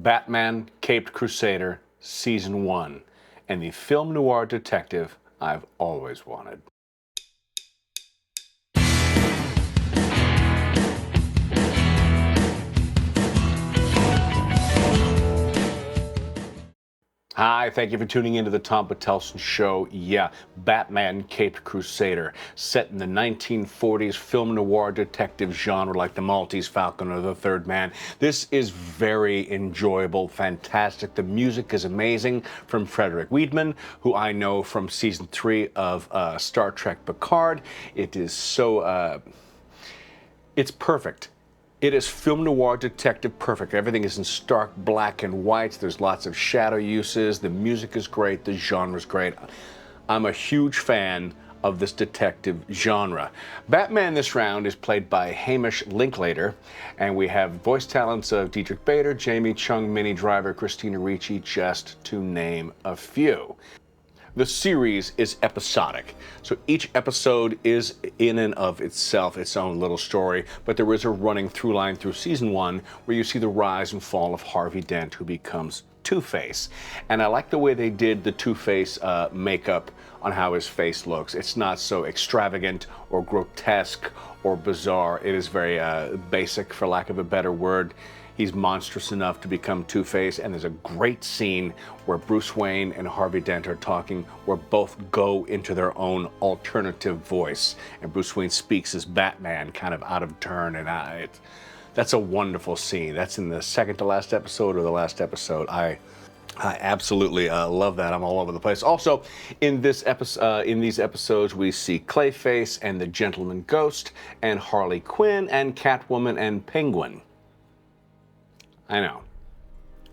Batman Caped Crusader Season 1, and the film noir detective I've always wanted. Hi, thank you for tuning into the Tom Patelson Show. Yeah, Batman Caped Crusader, set in the 1940s film noir detective genre like The Maltese Falcon or The Third Man. This is very enjoyable, fantastic. The music is amazing from Frederick Wiedemann, who I know from season 3 of Star Trek Picard. It is so, it's perfect. It is film noir detective perfect. Everything is in stark black and white. There's lots of shadow uses. The music is great. The genre is great. I'm a huge fan of this detective genre. Batman this round is played by Hamish Linklater, and we have voice talents of Diedrich Bader, Jamie Chung, Minnie Driver, Christina Ricci, just to name a few. The series is episodic, so each episode is in and of itself its own little story, but there is a running through line through season 1 where you see the rise and fall of Harvey Dent, who becomes Two-Face. And I like the way they did the Two-Face makeup on how his face looks. It's not so extravagant or grotesque or bizarre. It is very basic, for lack of a better word. He's monstrous enough to become Two-Face, and there's a great scene where Bruce Wayne and Harvey Dent are talking, where both go into their own alternative voice, and Bruce Wayne speaks as Batman, kind of out of turn, and that's a wonderful scene. That's in the second to last episode or the last episode. I absolutely love that. I'm all over the place. Also, in these episodes, we see Clayface and the Gentleman Ghost, and Harley Quinn, and Catwoman, and Penguin. I know.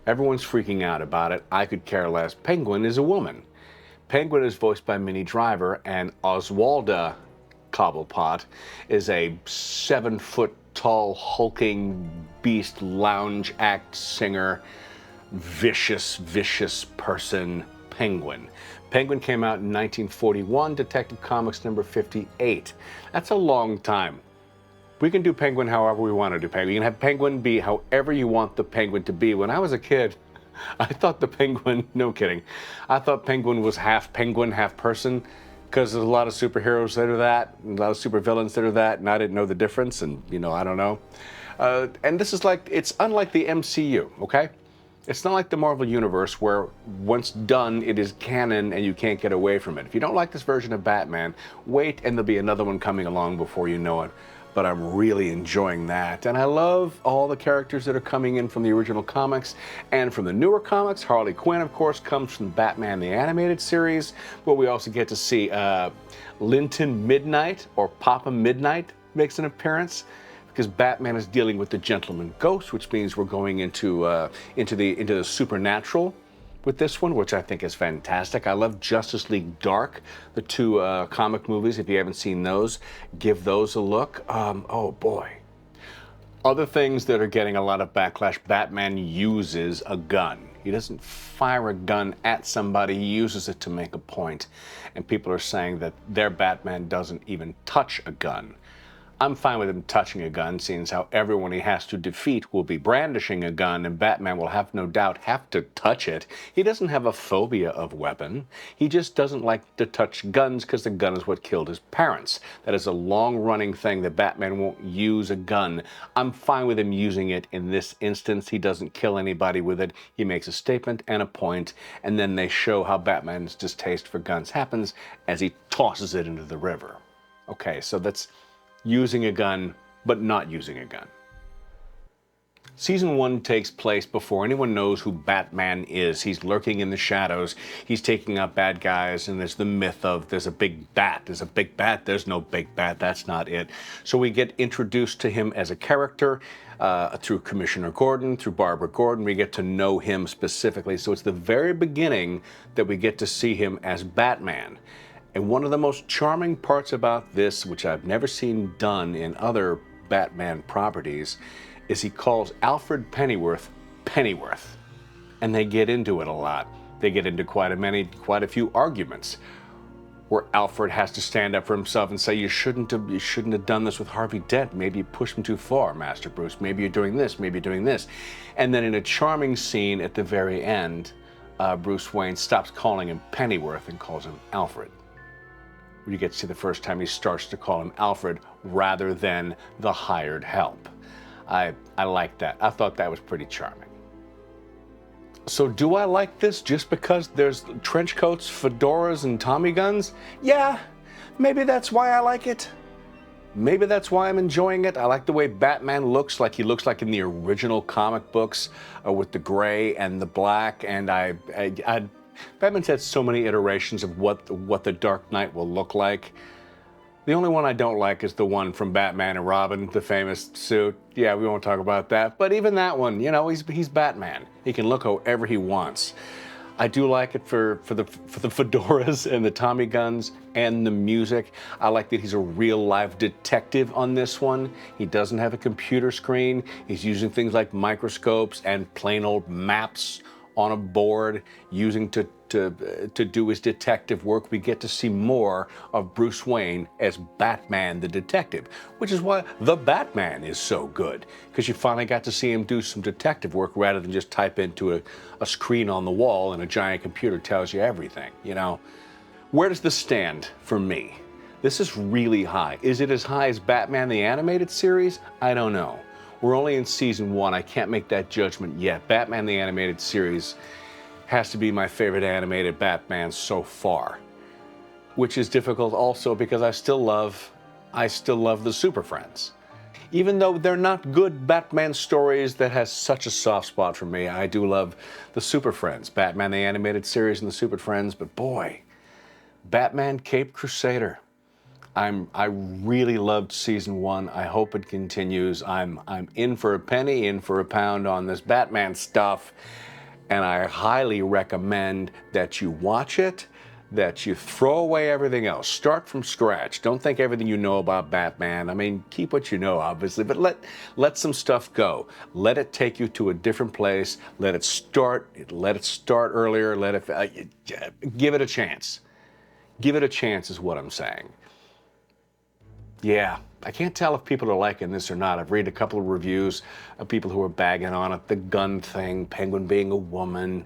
Everyone's freaking out about it. I could care less. Penguin is a woman. Penguin is voiced by Minnie Driver, and Oswalda Cobblepot is a 7-foot-tall, hulking beast, lounge act singer, vicious person, Penguin. Penguin came out in 1941, Detective Comics number 58. That's a long time. We can do Penguin however we want to do Penguin. You can have Penguin be however you want the Penguin to be. When I was a kid, I thought the Penguin, no kidding, I thought Penguin was half penguin, half person, because there's a lot of superheroes that are that, and a lot of supervillains that are that, and I didn't know the difference, and, I don't know. And this is it's unlike the MCU, okay? It's not like the Marvel Universe where once done, it is canon and you can't get away from it. If you don't like this version of Batman, wait and there'll be another one coming along before you know it. But I'm really enjoying that. And I love all the characters that are coming in from the original comics and from the newer comics. Harley Quinn, of course, comes from Batman the Animated Series, but we also get to see Linton Midnight, or Papa Midnight, makes an appearance, because Batman is dealing with the Gentleman Ghost, which means we're going into the supernatural with this one, which I think is fantastic. I love Justice League Dark, the two comic movies. If you haven't seen those, give those a look. Oh boy. Other things that are getting a lot of backlash: Batman uses a gun. He doesn't fire a gun at somebody, he uses it to make a point. And people are saying that their Batman doesn't even touch a gun. I'm fine with him touching a gun, seeing as how everyone he has to defeat will be brandishing a gun, and Batman will no doubt have to touch it. He doesn't have a phobia of weapon. He just doesn't like to touch guns because the gun is what killed his parents. That is a long-running thing that Batman won't use a gun. I'm fine with him using it in this instance. He doesn't kill anybody with it. He makes a statement and a point, and then they show how Batman's distaste for guns happens as he tosses it into the river. Okay, so that's using a gun, but not using a gun. Season 1 takes place before anyone knows who Batman is. He's lurking in the shadows. He's taking out bad guys, and there's the myth of there's a big bat. There's a big bat. There's no big bat. That's not it. So we get introduced to him as a character through Commissioner Gordon, through Barbara Gordon. We get to know him specifically. So it's the very beginning that we get to see him as Batman. And one of the most charming parts about this, which I've never seen done in other Batman properties, is he calls Alfred Pennyworth Pennyworth. And they get into it a lot. They get into quite a few arguments. where Alfred has to stand up for himself and say, you shouldn't have done this with Harvey Dent. Maybe you pushed him too far, Master Bruce. Maybe you're doing this, maybe you're doing this. And then in a charming scene at the very end, Bruce Wayne stops calling him Pennyworth and calls him Alfred. You get to see the first time he starts to call him Alfred rather than the hired help. I like that. I thought that was pretty charming. So do I like this just because there's trench coats, fedoras, and Tommy guns? Yeah, maybe that's why I like it. Maybe that's why I'm enjoying it. I like the way Batman looks like he looks like in the original comic books with the gray and the black. And Batman's had so many iterations of what the Dark Knight will look like. The only one I don't like is the one from Batman and Robin, the famous suit. Yeah, we won't talk about that. But even that one, you know, he's Batman. He can look however he wants. I do like it for the fedoras and the Tommy guns and the music. I like that he's a real life detective on this one. He doesn't have a computer screen. He's using things like microscopes and plain old maps on a board, using to do his detective work. We get to see more of Bruce Wayne as Batman the detective, which is why The Batman is so good, because you finally got to see him do some detective work rather than just type into a screen on the wall and a giant computer tells you everything, you know. Where does this stand for me? This is really high. Is it as high as Batman the Animated Series? I don't know. We're only in season 1. I can't make that judgment yet. Batman the Animated Series has to be my favorite animated Batman so far, which is difficult also because I still love the Super Friends. Even though they're not good Batman stories that has such a soft spot for me, I do love the Super Friends, Batman the Animated Series and the Super Friends, but boy, Batman Caped Crusader. I really loved season 1. I hope it continues. I'm in for a penny, in for a pound on this Batman stuff. And I highly recommend that you watch it, that you throw away everything else. Start from scratch. Don't think everything you know about Batman. I mean, keep what you know, obviously, but let some stuff go. Let it take you to a different place. Let it start earlier. Give it a chance. Give it a chance is what I'm saying. Yeah, I can't tell if people are liking this or not. I've read a couple of reviews of people who are bagging on it. The gun thing, Penguin being a woman.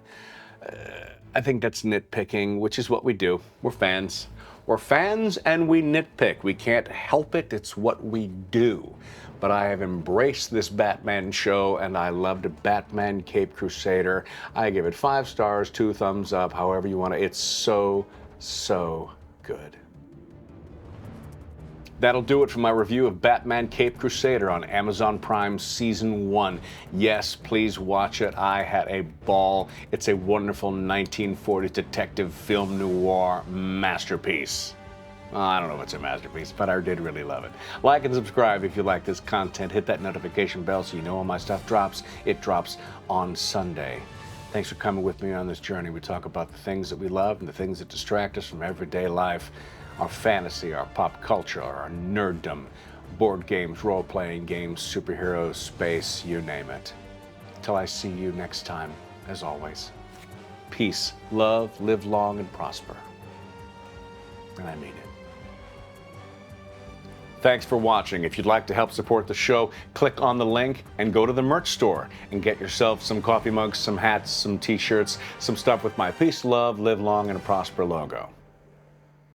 I think that's nitpicking, which is what we do. We're fans. We're fans and we nitpick. We can't help it. It's what we do. But I have embraced this Batman show and I loved Batman Caped Crusader. I give it 5 stars, 2 thumbs up, however you want to. It's so, so good. That'll do it for my review of Batman Caped Crusader on Amazon Prime Season 1. Yes, please watch it. I had a ball. It's a wonderful 1940s detective film noir masterpiece. I don't know if it's a masterpiece, but I did really love it. Like and subscribe if you like this content. Hit that notification bell so you know when my stuff drops. It drops on Sunday. Thanks for coming with me on this journey. We talk about the things that we love and the things that distract us from everyday life. Our fantasy, our pop culture, our nerddom, board games, role-playing games, superheroes, space, you name it. Till I see you next time, as always, peace, love, live long and prosper. And I mean it. Thanks for watching. If you'd like to help support the show, click on the link and go to the merch store and get yourself some coffee mugs, some hats, some t-shirts, some stuff with my peace, love, live long and prosper logo.